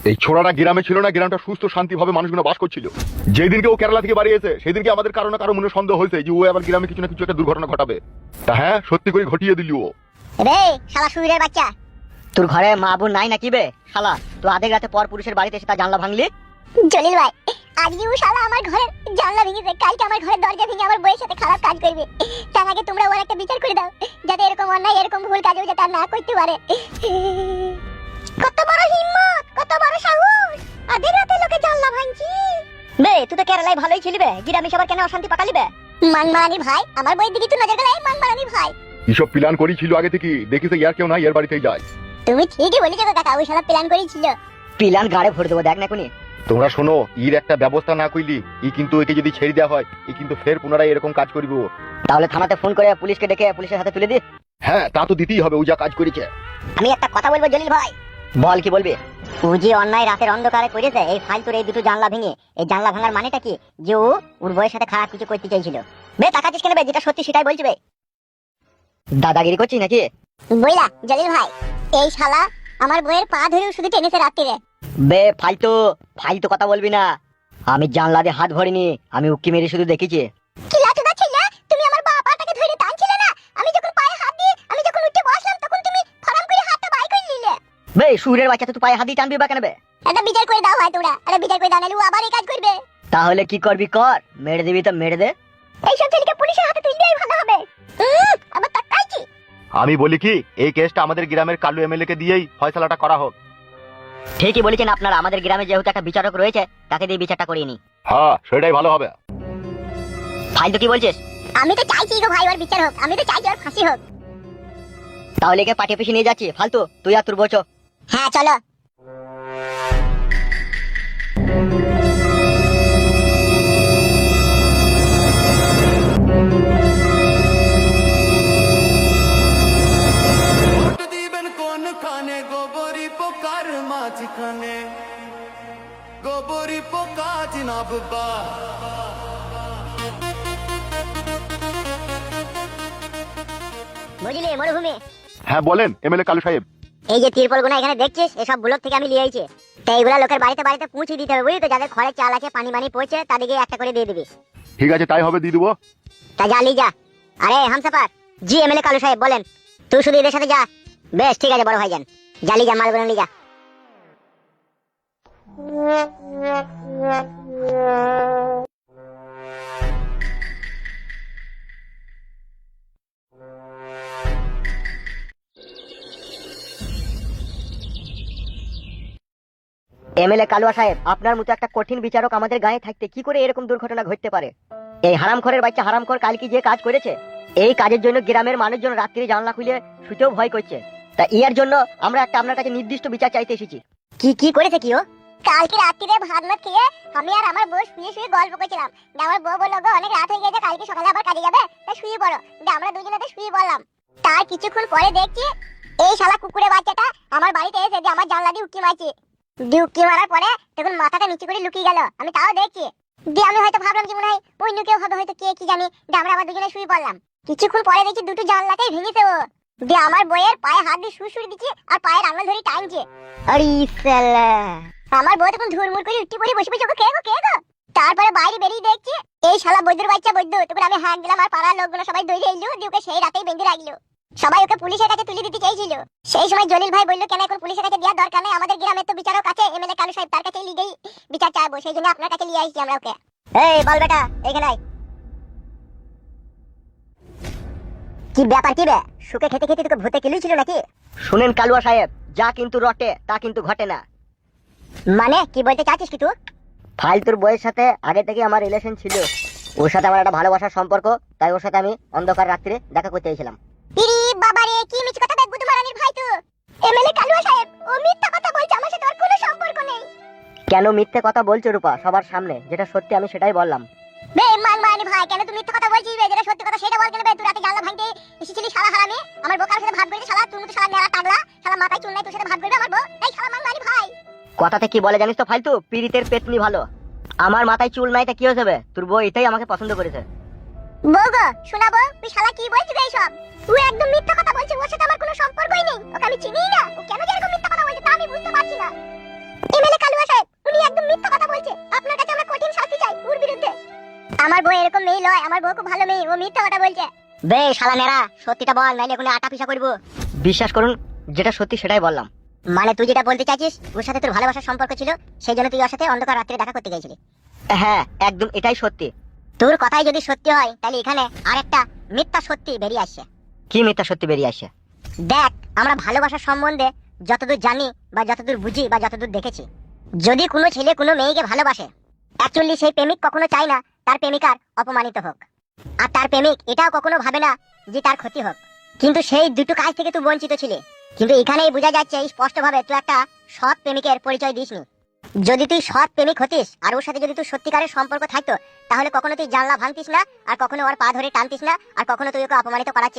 এই ছোড়াটা গ্রামে ছিল না, গ্রামটা সুস্থ শান্তিভাবে মানুষগুলো বাস করছিল। যেদিনকে ও কেরালা থেকে বাড়ি এসে সেদিনকে আমাদের কারো না কারো মনে সন্দেহ হয়েছে যে ও আবার গ্রামে কিছু না কিছু একটা দুর্ঘটনা ঘটাবে। তা হ্যাঁ, সত্যি করে ঘটিয়ে দিলি ও। রে শালা সুবীরের বাচ্চা, তোর ঘরে মা বোন নাই নাকি বে শালা? তো আধেক রাতে পর পুরুষের বাড়িতে এসে তার জানলা ভাঙলি? জলিল ভাই, আজকে ও শালা আমার ঘরের জানলা ভেঙেছে, কালকে আমার ঘরের দরজা ভেঙে আমার বউয়ের সাথে খারাপ কাজ করবে। তার আগে তোমরা ওর একটা বিচার করে দাও, যাতে এরকম অন্যায় এরকম ভুল কাজ যাতে আর না করতে পারে। কত বড় হিম্মত, কত বড় সাহস, আধেক রাতে লোকে জানলা ভাঙছি। বে তুই তো কেরালায় ভালোই ছিলি বে, গ্রামে সবার কেন অশান্তি পাকালি বে? মানমারানি ভাই, আমার বউয়ের দিকে তুই নজর গেলে মানমারানি ভাই। এসব প্ল্যান করেছিল আগে থেকে, দেখিস ইয়ার কেউ নাই, এর বাড়িতেই যায়। তুমি ঠিকই বলেছো গো কাকা, ওই শালা প্ল্যান করেছিল। পিলান গাড়ে ভরে দেবো, দেখ না কোনি। তোমরা শোনো, এর একটা ব্যবস্থা না করলি ই কিন্তু একে যদি ছেড়ে দেওয়া হয় ই কিন্তু ফের পুনরায় এরকম কাজ করবে। তাহলে থানাতে ফোন করে পুলিশকে ডেকে পুলিশের হাতে তুলে দি। হ্যাঁ, তা তো দিতেই হবে, ও যা কাজ করেছে। আমি একটা কথা বলবো জলিল ভাই। বল কি বলবি? ও যে অন্যায় রাতের অন্ধকারে করেছে, এই ফালতুর এই দুটো জানলা ভেঙে, এই জানলা ভাঙার মানেটা কি? যে ও ওর বউয়ের সাথে খারাপ কিছু করতে চাইছিল। বে তাকাচ্ছিস কেন বে? যেটা সত্যি সেটাই বলছি বে। দাদাগিরি করছিস নাকি? বইলা জলিল ভাই, এই শালা আমার বউয়ের পা ধরে শুধু টেনেছে রাত্রিরে। বে ফালতু ফালতু কথা বলবি না। আমি জানলা দিয়ে হাত ভরিনি, আমি উক্কি মেরে শুধু দেখেছি। কি লাটুদা ছেলে, তুমি আমার বাবাটাকে ধরে টানছিলে না? আমি যখন পায়ে হাত দিয়ে আমি যখন উঠে বসলাম তখন তুমি ফরাম করে হাতটা বাই করে নিলে। বে সুরের বাচ্চা, তুই পায়ে হাত দিয়ে টানবি বা কেন বে? এটা বিচার করে দাও ভাই, তোমরা এটা বিচার করে দাও, নাহলে ও আবার এই কাজ করবে। তাহলে কি করবি কর, মেরে দিবি তো মেরে দে। এইসব ছেলেকে পুলিশের হাতে তুলে দেওয়াই ভালো হবে। আবার তাকাইছি। আমি বলি কি, এই কেসটা আমাদের গ্রামের কালু এমএলএ কে দিয়েই ফয়সালাটা করা হোক। ঠিকই বলেছেন আপনারা, আমাদের গ্রামে যেহেতু একটা বিচারক রয়েছে তাকে দিয়ে বিচারটা করিয়ে নি। হ্যাঁ, সেটাই ভালো হবে। ফালতু কি বলছিস? আমি তো চাইছি গো ভাই ওর বিচার হোক, আমি তো চাইছি ওর ফাঁসি হোক। তাহলে একে পাঠিয়ে পিছিয়ে নিয়ে যাচ্ছি। ফালতু তুই আর তোর বোঝো। হ্যাঁ চলো। গোবরি পোকা চিনাববা। বুঝলি মরুভূমি? হ্যাঁ বলেন এমএলএ কালু সাহেব। এই যে তিরপল গুনা এখানে দেখছিস, এসব ব্লক থেকে আমি নিয়ে আইছি। তো এইগুলা লোকের বাড়িতে বাড়িতে পৌঁছে দিতে হবে, বুঝলি তো? যাদের ঘরে চাল আছে, পানি মানি পৌঁছে, তাদেরকে একটা করে দিয়ে দিবি। ঠিক আছে, তাই হবে, দিয়ে দিবো। তা যা লি যা। আরে হামসাফার জি, এমএলএ কালু সাহেব বলেন। তুই শুধু এদের সাথে যা। বেশ ঠিক আছে বড় ভাইজান, জালি যা, মালগুলো লি যা। এমএলএ কালুয়া সাহেব, আপনার মতো একটা কঠিন বিচারক আমাদের গায়ে থাকতে কি করে এরকম দুর্ঘটনা ঘটতে পারে? এই হারামখোরের বাচ্চা হারামখোর কালকে যে কাজ করেছে, এই কাজের জন্য গ্রামের মানুষজন রাত্রি জানলা খুলে শুতেও ভয় করছে। তা এর জন্য আমরা একটা আপনার কাছে নির্দিষ্ট বিচার চাইতে এসেছি। কি কি করেছে কি ও? কালকে রাত্রিরে ভাত মাত খেয়ে আমি আর আমার বউ শুয়ে শুয়ে গল্প করছিলাম। আমার বউ বললো গো অনেক রাত হয়ে গেছে, কালকে সকালে আবার কাজে যাবে, তাই শুয়ে পড়ো। আমরা দুজনে শুয়ে পড়লাম। তার কিছুক্ষণ পরে দেখছি এই শালা কুকুরের বাচ্চাটা আমার বাড়িতে এসে যে আমার জানলা দিয়ে উকি মারছে। উকি মারার পরে তখন মাথাটা নিচে করে লুকিয়ে গেল, আমি তাও দেখছি। দিয়ে আমি হয়তো ভাবলাম যে মনে হয় অন্য কেউ হবে, হয়তো কে কি জানি। আমরা আবার দুজনে শুয়ে পড়লাম। কিছুক্ষণ পরে দেখছি দুটো জানলাতেই ভেঙেছে ও। দিয়ে আমার বইয়ের পায়ে হাত দিয়ে শুয়ে শুয়ে দিচ্ছে আর পায়ের আঙুল ধরে টানছে। আরে শালা, আমার বউ তখন ধুরমুর করে উঠে পড়ে বসে বসে ওকে কে গো কে গো। তারপরে বাইরে বেরিয়ে দেখছি এই শালা বৈদ্যুর বাচ্চা বৈদ্য। তখন আমি হাঁক দিলাম আর পাড়ার লোকগুলো সবাই দৌড়ে এলো, দিয়ে ওকে সেই রাতেই বেঁধে রাখলো। সবাই ওকে পুলিশের কাছে তুলে দিতে চাইছিল। সেই সময় জলিল ভাই বললো কেন এখন পুলিশের কাছে দেওয়ার দরকার নেই, আমাদের গ্রামের তো বিচারক আছে এমএলএ কালু সাহেব, তার কাছে লিগেই বিচার চাইবো। সেই জন্য আপনার কাছে নিয়ে আসছি আমরা ওকে। এই বল বেটা এখানে আয়। কি ব্যাপার কি বে? শুকে খেতে খেতে তোকে ভূতে কিলুই ছিল নাকি? শুনেন কালুয়া সাহেব, যা কিন্তু রটে তা কিন্তু ঘটে না। মানে কি বলতে চাচ্ছিস কি তুই? ফালতুর বইয়ের সাথে আগে থেকে আমার রিলেশন ছিল, ওর সাথে আমার একটা ভালোবাসার সম্পর্ক, তাই ওর সাথে আমি অন্ধকার রাত্রে দেখা করতে এসেছিলাম। ইরি বাবা রে, কি মিছ কথা বেগুদু মারানির ভাই তুই। এমএলএ কালুয়া সাহেব ও মিথ্যা কথা বলছে, আমার সাথে ওর কোনো সম্পর্ক নেই। কেন মিথ্যে কথা বলছো রূপা সবার সামনে? যেটা সত্যি আমি সেটাই বললাম। বে মানমানি ভাই, কেন তুই মিথ্যা কথা বলছিস? বে যেটা সত্যি কথা সেটা বল কেন বে? তুই রাতে জানলা ভাঙতে এসেছিলি শালা হারামি, আমার বোকার সাথে ভাব করেছিস শালা। তুই মতো শালা নেড়া টাগলা, শালা মাথায় চুল নাই, তোর সাথে ভাব করবে আমার বউ? এই শালা মানমানি ভাই। কথাতে কি বলে জানিস তো ফালতু, পীড়িতের পেতনি ভালো। আমার মাথায় চুল নাই তা কি হয়েছে বে? তোর বউ এটাই আমাকে পছন্দ করেছে। বউ গো শোনাবো, তুই শালা কি বলছিস এইসব? তুই একদম মিথ্যা কথা বলছিস, ওর সাথে আমার কোনো সম্পর্কই নেই, ওকে আমি চিনিই না। ও কেন যে এরকম মিথ্যা কথা বলছে তা আমি বুঝতে পারছি না। এমএলএ কালুয়া সাহেব উনি একদম মিথ্যা কথা বলছে, আপনার কাছে আমরা কঠিন শাস্তি চাই ওর বিরুদ্ধে। আমার বউ এরকম মেয়ে নয়, আমার বউ খুব ভালো মেয়ে, ও মিথ্যা কথা বলছে। বে শালা নেরা, সত্যিটা বল, নাইলে এখানে আটা পিসা করবো। বিশ্বাস করুন, যেটা সত্যি সেটাই বললাম। মানে তুই যেটা বলতে চাইছিস ওর সাথে তোর ভালোবাসার সম্পর্ক ছিল, সেই জন্য তুই ওর সাথে অন্ধকার রাত্রে দেখা করতে গেছিলি? হ্যাঁ, একদম এটাই সত্যি। তোর কথাই যদি সত্যি হয় তাহলে এখানে আরেকটা মিথ্যা সত্যি বেরিয়ে আসছে। কি মিথ্যা সত্যি বেরিয়ে আসে? দেখ, আমরা ভালোবাসার সম্বন্ধে যতদূর জানি বা যতদূর বুঝি বা যতদূর দেখেছি, যদি কোনো ছেলে কোনো মেয়েকে ভালোবাসে, অ্যাকচুয়ালি সেই প্রেমিক কখনো চায় না তার প্রেমিকার অপমানিত হোক, আর তার প্রেমিক এটাও কখনো ভাবে না যে তার ক্ষতি হোক। কিন্তু সেই দুটো কাজ থেকে তুই বঞ্চিত ছিলি। কিন্তু এখানেই বোঝা যাচ্ছে স্পষ্টভাবে তুই একটা সৎ প্রেমিকের পরিচয় দিসনি। যদি তুই সৎ প্রেমিক হতিস আর ওর সাথে যদি তুই সত্যিকারের সম্পর্ক থাকতো, তাহলে কখনো তুই জানলা ভাঙতিস না, আর কখনো ওর পা ধরে টানতিস না, আর কখনো তুই ওকে অপমানিত করার